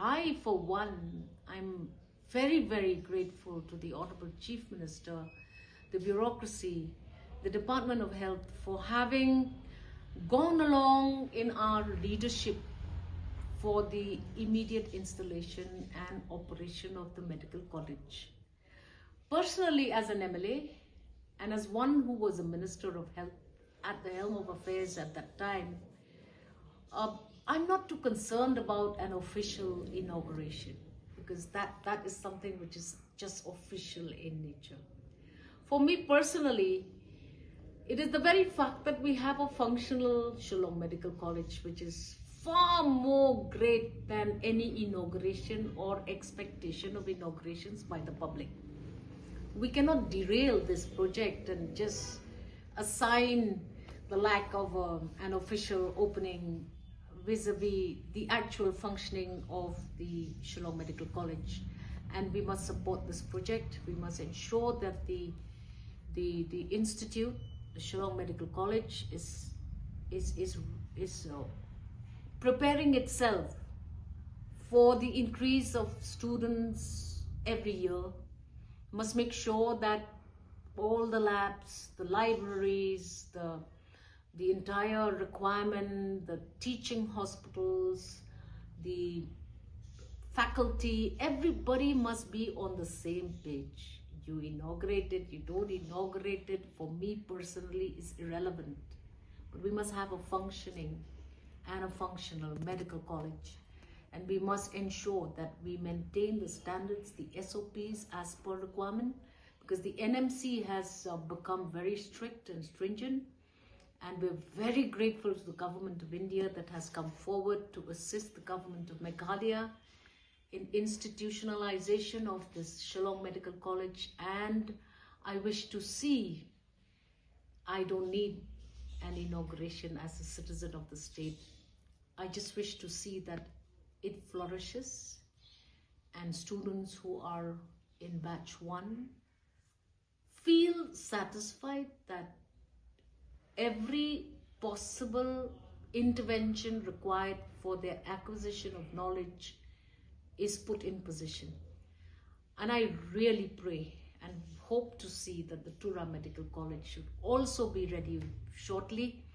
I, for one, I'm very, very grateful to the Honorable Chief Minister, the bureaucracy, the Department of Health for having gone along in our leadership for the immediate installation and operation of the medical college. Personally, as an MLA and as one who was a Minister of Health at the helm of affairs at that time, I'm not too concerned about an official inauguration, because that is something which is just official in nature. For me personally, it is the very fact that we have a functional Shillong Medical College, which is far more great than any inauguration or expectation of inaugurations by the public. We cannot derail this project and just assign the lack of an official opening vis-a-vis the actual functioning of the Shillong Medical College. And we must support this project. We must ensure that the institute, the Shillong Medical College, is preparing itself for the increase of students every year. Must make sure that all the labs, the libraries, the entire requirement, the teaching hospitals, the faculty, everybody must be on the same page. You inaugurate it, you don't inaugurate it, for me personally is irrelevant. But we must have a functioning and a functional medical college. And we must ensure that we maintain the standards, the SOPs as per requirement, because the NMC has become very strict and stringent. And we're very grateful to the Government of India that has come forward to assist the Government of Meghalaya in institutionalization of this Shillong Medical College. And I wish to see, I don't need an inauguration as a citizen of the state. I just wish to see that it flourishes and students who are in batch 1 feel satisfied that every possible intervention required for their acquisition of knowledge is put in position. And I really pray and hope to see that the Tura Medical College should also be ready shortly.